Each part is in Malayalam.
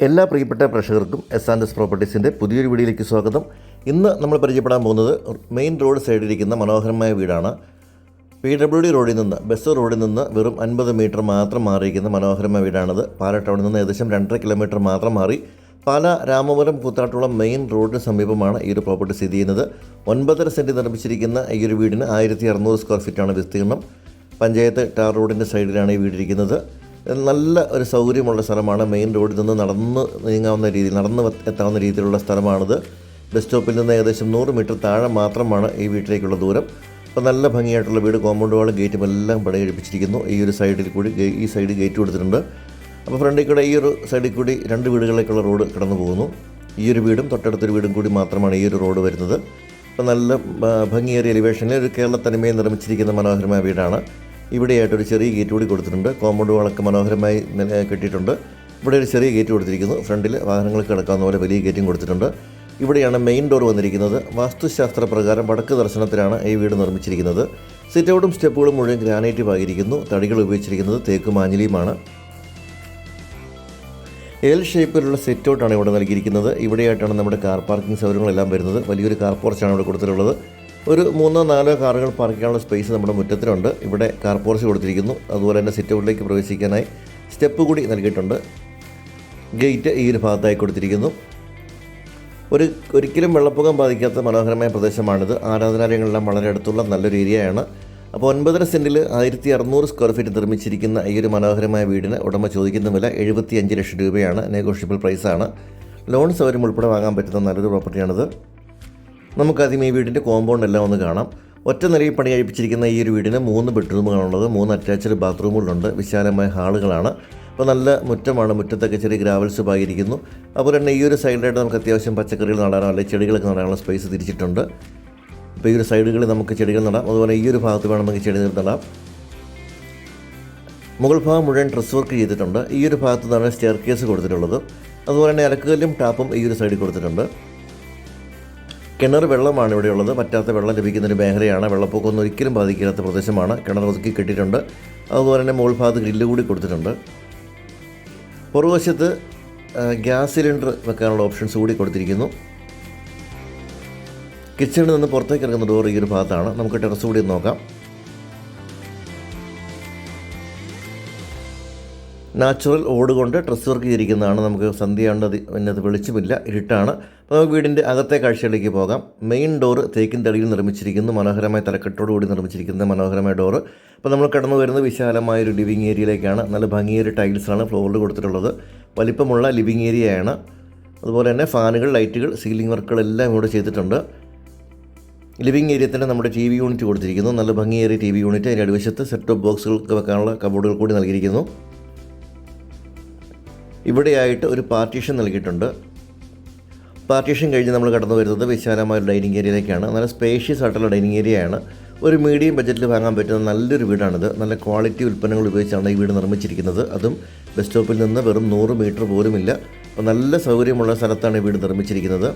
എല്ലാ പ്രിയപ്പെട്ട പ്രേക്ഷകർക്കും എസ് പ്രോപ്പർട്ടീസിൻ്റെ പുതിയൊരു വീഡിയോയിലേക്ക് സ്വാഗതം. ഇന്ന് നമ്മൾ പരിചയപ്പെടാൻ പോകുന്നത് മെയിൻ റോഡ് സൈഡിലിരിക്കുന്ന മനോഹരമായ വീടാണ്. PWD റോഡിൽ നിന്ന്, ബസ് റോഡിൽ നിന്ന് വെറും 50 മീറ്റർ മാത്രം മാറിയിരിക്കുന്ന മനോഹരമായ വീടാണിത്. പാല ടൗണിൽ നിന്ന് ഏകദേശം 2.5 കിലോമീറ്റർ മാത്രം മാറി പാല രാമപുരം കൂത്താട്ടുകുളം മെയിൻ റോഡിന് സമീപമാണ് ഈ ഒരു പ്രോപ്പർട്ടി സ്ഥിതി ചെയ്യുന്നത്. 9.5 സെൻറ്റ് നിർമ്മിച്ചിരിക്കുന്ന ഈ ഒരു വീടിന് 1600 സ്ക്വയർ ഫീറ്റാണ് വിസ്തീർണം. പഞ്ചായത്ത് ടാർ റോഡിൻ്റെ സൈഡിലാണ് ഈ വീടിരിക്കുന്നത്. നല്ല ഒരു സൗകര്യമുള്ള സ്ഥലമാണ്. മെയിൻ റോഡിൽ നിന്ന് നടന്ന് നീങ്ങാവുന്ന രീതിയിൽ, നടന്ന് എത്താവുന്ന രീതിയിലുള്ള സ്ഥലമാണിത്. ബസ് സ്റ്റോപ്പിൽ നിന്ന് ഏകദേശം 100 മീറ്റർ താഴെ മാത്രമാണ് ഈ വീട്ടിലേക്കുള്ള ദൂരം. അപ്പോൾ നല്ല ഭംഗിയായിട്ടുള്ള വീട്, കോമ്പൗണ്ട് വാളും ഗേറ്റും എല്ലാം പണികഴിപ്പിച്ചിരിക്കുന്നു. ഈ ഒരു സൈഡിൽ കൂടി ഈ സൈഡ് ഗേറ്റ് കൊടുത്തിട്ടുണ്ട്. അപ്പോൾ ഫ്രണ്ടിൽ കൂടെ ഈ ഒരു സൈഡിൽ കൂടി 2 വീടുകളിലേക്കുള്ള റോഡ് കടന്നു പോകുന്നു. ഈ ഒരു വീടും തൊട്ടടുത്തൊരു വീടും കൂടി മാത്രമാണ് ഈ ഒരു റോഡ് വരുന്നത്. അപ്പോൾ നല്ല ഭംഗിയേറിയ എലിവേഷനിൽ ഒരു കേരള തനിമയിൽ നിർമ്മിച്ചിരിക്കുന്ന മനോഹരമായ വീടാണ്. ഇവിടെയായിട്ടൊരു ചെറിയ ഗേറ്റ് കൂടി കൊടുത്തിട്ടുണ്ട്. കോമ്പൗണ്ട് വാളൊക്കെ മനോഹരമായി കെട്ടിയിട്ടുണ്ട്. ഇവിടെ ഒരു ചെറിയ ഗേറ്റ് കൊടുത്തിരിക്കുന്നു. ഫ്രണ്ടിൽ വാഹനങ്ങൾക്ക് കിടക്കാവുന്ന പോലെ വലിയ ഗേറ്റും കൊടുത്തിട്ടുണ്ട്. ഇവിടെയാണ് മെയിൻ ഡോർ വന്നിരിക്കുന്നത്. വാസ്തുശാസ്ത്ര പ്രകാരം വടക്ക് ദർശനത്തിലാണ് ഈ വീട് നിർമ്മിച്ചിരിക്കുന്നത്. സിറ്റൗട്ടും സ്റ്റെപ്പുകളും മുഴുവൻ ഗ്രാനൈറ്റ് പാകിയിരിക്കുന്നു. തടികൾ ഉപയോഗിച്ചിരിക്കുന്നത് തേക്കും ആഞ്ഞിലിയുമാണ്. എൽ ഷേപ്പിലുള്ള സിറ്റൗട്ടാണ് ഇവിടെ നൽകിയിരിക്കുന്നത്. ഇവിടെയായിട്ടാണ് നമ്മുടെ കാർ പാർക്കിംഗ് സൗകര്യങ്ങളെല്ലാം വരുന്നത്. വലിയൊരു കാർ പോർച്ചാണ് ഇവിടെ കൊടുത്തിട്ടുള്ളത്. ഒരു 3-4 കാറുകൾ പാർക്ക് ചെയ്യാനുള്ള സ്പേസ് നമ്മുടെ മുറ്റത്തിലുണ്ട്. ഇവിടെ കാർ പോർച്ച് കൊടുത്തിരിക്കുന്നു. അതുപോലെ തന്നെ സിറ്റൗട്ടിലേക്ക് പ്രവേശിക്കാനായി സ്റ്റെപ്പ് കൂടി നൽകിയിട്ടുണ്ട്. ഗേറ്റ് ഈ ഒരു ഭാഗത്തായി കൊടുത്തിരിക്കുന്നു. ഒരിക്കലും വെള്ളപ്പൊക്കം ബാധിക്കാത്ത മനോഹരമായ പ്രദേശമാണിത്. ആരാധനാലയങ്ങളെല്ലാം വളരെ അടുത്തുള്ള നല്ലൊരു ഏരിയയാണ്. അപ്പോൾ 9.5 സെൻറ്റിൽ 1600 സ്ക്വയർ ഫീറ്റ് നിർമ്മിച്ചിരിക്കുന്ന ഈ ഒരു മനോഹരമായ വീടിന് ഉടമ ചോദിക്കുന്ന വില 75 ലക്ഷം രൂപയാണ്. നെഗോഷ്യബിൾ പ്രൈസാണ്. ലോൺ സൗകര്യം ഉൾപ്പെടെ വാങ്ങാൻ പറ്റുന്ന നല്ലൊരു പ്രോപ്പർട്ടിയാണിത്. നമുക്കാദ്യം ഈ വീടിൻ്റെ കോമ്പൗണ്ട് എല്ലാം ഒന്ന് കാണാം. ഒറ്റ നിലയിൽ പണി കഴിപ്പിച്ചിരിക്കുന്ന ഈ ഒരു വീടിന് 3 ബെഡ്റൂമുകളാണുള്ളത്. 3 അറ്റാച്ച്ഡ് ബാത്റൂമുകളുണ്ട്. വിശാലമായ ഹാളുകളാണ്. അപ്പോൾ നല്ല മുറ്റമാണ്. മുറ്റത്തൊക്കെ ചെറിയ ഗ്രാവൽസ് പാകിയിരിക്കുന്നു. അതുപോലെ തന്നെ ഈ ഒരു സൈഡിലായിട്ട് നമുക്ക് അത്യാവശ്യം പച്ചക്കറികൾ നടാനോ അല്ലെങ്കിൽ ചെടികളൊക്കെ നടാനുള്ള സ്പേസ് തിരിച്ചിട്ടുണ്ട്. അപ്പോൾ ഈ ഒരു സൈഡുകളിൽ നമുക്ക് ചെടികൾ നടാം. അതുപോലെ ഈ ഒരു ഭാഗത്ത് വേണമെങ്കിൽ ചെടികൾ നടാം. മുകൾ ഭാഗം മുഴുവൻ ഡ്രസ് വർക്ക് ചെയ്തിട്ടുണ്ട്. ഈ ഒരു ഭാഗത്ത് നിന്നാണ് സ്റ്റെയർ കേസ് കൊടുത്തിട്ടുള്ളത്. അതുപോലെ തന്നെ അലക്കുകല്ലും ടാപ്പും ഈ ഒരു സൈഡിൽ കൊടുത്തിട്ടുണ്ട്. കിണർ വെള്ളമാണ് ഇവിടെയുള്ളത്. പറ്റാത്ത വെള്ളം ലഭിക്കുന്നൊരു മേഖലയാണ്. വെള്ളപ്പൊക്കമൊന്നും ഒരിക്കലും ബാധിക്കാത്ത പ്രദേശമാണ്. കിണർ ഒതുക്കി കെട്ടിയിട്ടുണ്ട്. അതുപോലെ തന്നെ മുകൾ ഭാഗത്ത് ഗ്രില്ല് കൂടി കൊടുത്തിട്ടുണ്ട്. പുറകുവശത്ത് ഗ്യാസ് സിലിണ്ടർ വെക്കാനുള്ള ഓപ്ഷൻസ് കൂടി കൊടുത്തിരിക്കുന്നു. കിച്ചണിൽ നിന്ന് പുറത്തേക്ക് ഇറങ്ങുന്ന ഡോർ ഈ ഒരു ഭാഗത്താണ്. നമുക്ക് ടെറസ് കൂടി നോക്കാം. നാച്ചുറൽ ഓട് കൊണ്ട് ഡ്രസ് വർക്ക് ചെയ്തിരിക്കുന്നതാണ്. നമുക്ക് സന്ധ്യയാണ്ട് അതിനകത്ത് വെളിച്ചമില്ല, ഇരുട്ടാണ്. അപ്പോൾ നമുക്ക് വീടിൻ്റെ അകത്തെ കാഴ്ചകളിലേക്ക് പോകാം. മെയിൻ ഡോറ് തേക്കിൻ തടിയിൽ നിർമ്മിച്ചിരിക്കുന്നു. മനോഹരമായ തലക്കെട്ടോടുകൂടി നിർമ്മിച്ചിരിക്കുന്ന മനോഹരമായ ഡോറ്. അപ്പോൾ നമ്മൾ കടന്നു വരുന്നത് വിശാലമായൊരു ലിവിങ് ഏരിയയിലേക്കാണ്. നല്ല ഭംഗിയൊരു ടൈൽസാണ് ഫ്ലോറിൽ കൊടുത്തിട്ടുള്ളത്. വലിപ്പമുള്ള ലിവിങ് ഏരിയയാണ്. അതുപോലെ തന്നെ ഫാനുകൾ, ലൈറ്റുകൾ, സീലിംഗ് വർക്കുകളെല്ലാം ഇവിടെ ചെയ്തിട്ടുണ്ട്. ലിവിങ് ഏരിയ തന്നെ നമ്മുടെ TV യൂണിറ്റ് കൊടുത്തിരിക്കുന്നു. നല്ല ഭംഗിയേറിയ TV യൂണിറ്റ്. അതിൻ്റെ അടിവശത്ത് സെറ്റ് ടോപ്പ് ബോക്സുകൾക്ക് വെക്കാനുള്ള കബോർഡുകൾ കൂടി നൽകിയിരിക്കുന്നു. ഇവിടെയായിട്ട് ഒരു പാർട്ടീഷൻ നൽകിയിട്ടുണ്ട്. പാർട്ടീഷൻ കഴിഞ്ഞ് നമ്മൾ കടന്നു വരുന്നത് വിശാലമായ ഒരു ഡൈനിങ് ഏരിയയിലേക്കാണ്. നല്ല സ്പേഷ്യസ് ആയിട്ടുള്ള ഡൈനിങ് ഏരിയയാണ്. ഒരു മീഡിയം ബഡ്ജറ്റിൽ വാങ്ങാൻ പറ്റുന്ന നല്ലൊരു വീടാണിത്. നല്ല ക്വാളിറ്റി ഉൽപ്പന്നങ്ങൾ ഉപയോഗിച്ചാണ് ഈ വീട് നിർമ്മിച്ചിരിക്കുന്നത്. അതും ബസ് സ്റ്റോപ്പിൽ നിന്ന് വെറും 100 മീറ്റർ പോലുമില്ല. അപ്പോൾ നല്ല സൗകര്യമുള്ള സ്ഥലത്താണ് ഈ വീട് നിർമ്മിച്ചിരിക്കുന്നത്.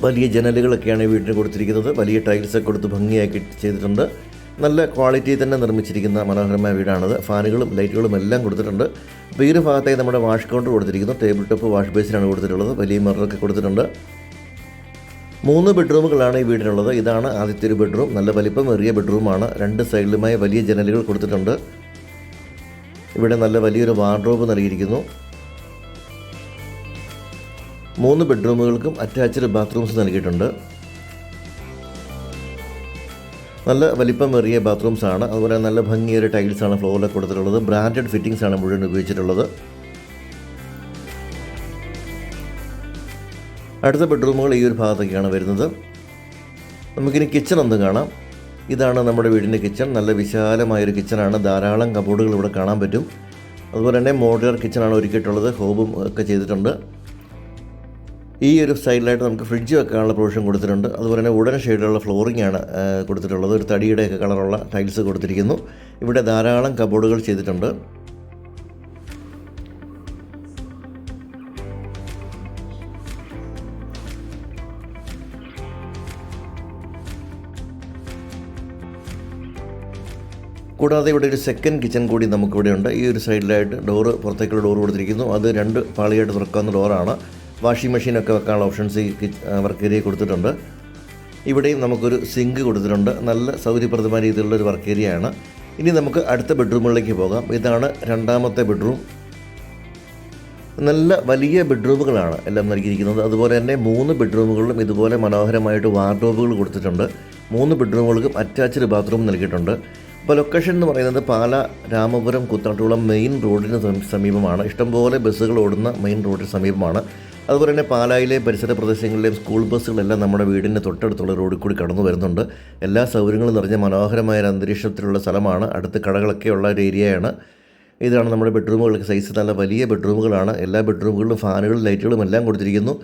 വലിയ ജനലുകളൊക്കെയാണ് ഈ വീടിന് കൊടുത്തിരിക്കുന്നത്. വലിയ ടൈൽസൊക്കെ കൊടുത്ത് ഭംഗിയാക്കി ചെയ്തിട്ടുണ്ട്. നല്ല ക്വാളിറ്റി തന്നെ നിർമ്മിച്ചിരിക്കുന്ന മനോഹരമായ വീടാണിത്. ഫാനുകളും ലൈറ്റുകളും എല്ലാം കൊടുത്തിട്ടുണ്ട്. അപ്പോൾ ഈ ഒരു ഭാഗത്തായി നമ്മുടെ വാഷ് കൗണ്ടർ കൊടുത്തിരിക്കുന്നു. ടേബിൾ ടോപ്പ് വാഷ് ബേസിനാണ് കൊടുത്തിട്ടുള്ളത്. വലിയ മിററൊക്കെ കൊടുത്തിട്ടുണ്ട്. 3 ബെഡ്റൂമുകളാണ് ഈ വീടിനുള്ളത്. ഇതാണ് ആദ്യത്തെ ഒരു ബെഡ്റൂം. നല്ല വലിപ്പമേറിയ ബെഡ്റൂമാണ്. 2 സൈഡിലുമായി വലിയ ജനലുകൾ കൊടുത്തിട്ടുണ്ട്. ഇവിടെ നല്ല വലിയൊരു വാർഡ്രോബ് നൽകിയിരിക്കുന്നു. 3 ബെഡ്റൂമുകൾക്കും അറ്റാച്ച്ഡ് ബാത്റൂംസ് നൽകിയിട്ടുണ്ട്. നല്ല വലിപ്പമേറിയ ബാത്റൂംസാണ്. അതുപോലെ നല്ല ഭംഗിയൊരു ടൈൽസാണ് ഫ്ലോറിലൊക്കെ കൊടുത്തിട്ടുള്ളത്. ബ്രാൻഡഡ് ഫിറ്റിംഗ്സാണ് മുഴുവൻ ഉപയോഗിച്ചിട്ടുള്ളത്. അടുത്ത ബെഡ്റൂമുകൾ ഈ ഒരു ഭാഗത്തൊക്കെയാണ് വരുന്നത്. നമുക്കിനി കിച്ചൺ ഒന്ന് കാണാം. ഇതാണ് നമ്മുടെ വീടിൻ്റെ കിച്ചൺ. നല്ല വിശാലമായൊരു കിച്ചണാണ്. ധാരാളം കബോർഡുകൾ ഇവിടെ കാണാൻ പറ്റും. അതുപോലെ തന്നെ മോഡുലാർ കിച്ചണാണ് ഒരുക്കിയിട്ടുള്ളത്. ഹോബും ഒക്കെ ചെയ്തിട്ടുണ്ട്. ഈ ഒരു സൈഡിലായിട്ട് നമുക്ക് ഫ്രിഡ്ജ് വെക്കാനുള്ള പ്രൊവിഷൻ കൊടുത്തിട്ടുണ്ട്. അതുപോലെ തന്നെ വുഡൻ ഷെയ്ഡിലുള്ള ഫ്ലോറിംഗ് ആണ് കൊടുത്തിട്ടുള്ളത്. ഒരു തടിയുടെയൊക്കെ കളറുള്ള ടൈൽസ് കൊടുത്തിരിക്കുന്നു. ഇവിടെ ധാരാളം കബോർഡുകൾ ചെയ്തിട്ടുണ്ട്. കൂടാതെ ഇവിടെ ഒരു സെക്കൻഡ് കിച്ചൺ കൂടി നമുക്കിവിടെ ഉണ്ട്. ഈ ഒരു സൈഡിലായിട്ട് പുറത്തേക്കുള്ള ഡോർ കൊടുത്തിരിക്കുന്നു. അത് 2 പാളിയായിട്ട് തുറക്കാവുന്ന ഡോറാണ്. വാഷിംഗ് മെഷീനൊക്കെ വെക്കാനുള്ള ഓപ്ഷൻസ് ഈ വർക്ക് ഏരിയ കൊടുത്തിട്ടുണ്ട്. ഇവിടെയും നമുക്കൊരു സിങ്ക് കൊടുത്തിട്ടുണ്ട്. നല്ല സൗകര്യപ്രദമായ രീതിയിലുള്ള ഒരു വർക്ക് ഏരിയയാണ്. ഇനി നമുക്ക് അടുത്ത ബെഡ്റൂമുകളിലേക്ക് പോകാം. ഇതാണ് രണ്ടാമത്തെ ബെഡ്റൂം. നല്ല വലിയ ബെഡ്റൂമുകളാണ് എല്ലാം നൽകിയിരിക്കുന്നത്. അതുപോലെ തന്നെ 3 ബെഡ്റൂമുകളിലും ഇതുപോലെ മനോഹരമായിട്ട് വാർഡ്രോബുകൾ കൊടുത്തിട്ടുണ്ട്. 3 ബെഡ്റൂമുകൾക്കും അറ്റാച്ച്ഡ് ബാത്റൂം നൽകിയിട്ടുണ്ട്. അപ്പോൾ ലൊക്കേഷൻ എന്ന് പറയുന്നത് പാലാ രാമപുരം കുത്താട്ടുകുളം മെയിൻ റോഡിന് സമീപമാണ്. ഇഷ്ടംപോലെ ബസ്സുകൾ ഓടുന്ന മെയിൻ റോഡിന് സമീപമാണ്. അതുപോലെ തന്നെ പാലായിലെ പരിസര പ്രദേശങ്ങളിലെയും സ്കൂൾ ബസ്സുകളെല്ലാം നമ്മുടെ വീടിൻ്റെ തൊട്ടടുത്തുള്ള റോഡിൽ കൂടി കടന്നു വരുന്നുണ്ട്. എല്ലാ സൗകര്യങ്ങളും നിറഞ്ഞ മനോഹരമായ ഒരു അന്തരീക്ഷത്തിലുള്ള സ്ഥലമാണ്. അടുത്ത് കടകളൊക്കെ ഉള്ള ഒരു ഏരിയയാണ്. ഇതാണ് നമ്മുടെ ബെഡ്റൂമുകൾക്ക് സൈസ്. നല്ല വലിയ ബെഡ്റൂമുകളാണ്. എല്ലാ ബെഡ്റൂമുകളിലും ഫാനുകളും ലൈറ്റുകളും എല്ലാം കൊടുത്തിരിക്കുന്നു.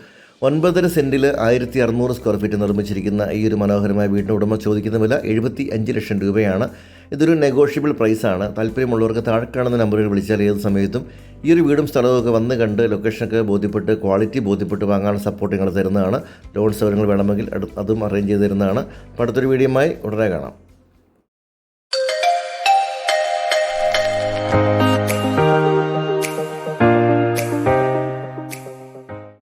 9.5 സെൻറ്റിൽ 1600 സ്ക്വയർ ഫീറ്റ് നിർമ്മിച്ചിരിക്കുന്ന ഈ ഒരു മനോഹരമായ വീടിന് ഉടമ ചോദിക്കുന്ന വില 75 ലക്ഷം രൂപയാണ്. ഇതൊരു നെഗോഷ്യബിൾ പ്രൈസാണ്. താല്പര്യമുള്ളവർക്ക് താഴെ കാണുന്ന നമ്പറുകൾ വിളിച്ചാൽ ഏത് സമയത്തും ഈ ഒരു വീടും സ്ഥലമൊക്കെ വന്ന് കണ്ട് ലൊക്കേഷനൊക്കെ ബോധ്യപ്പെട്ട് ക്വാളിറ്റി ബോധ്യപ്പെട്ട് വാങ്ങാനുള്ള സപ്പോർട്ട് നിങ്ങൾ തരുന്നതാണ്. ലോൺ സൗകര്യങ്ങൾ വേണമെങ്കിൽ അതും അറേഞ്ച് ചെയ്ത് തരുന്നതാണ്. അപ്പോൾ അടുത്തൊരു വീഡിയോയുമായി ഉടനെ കാണാം.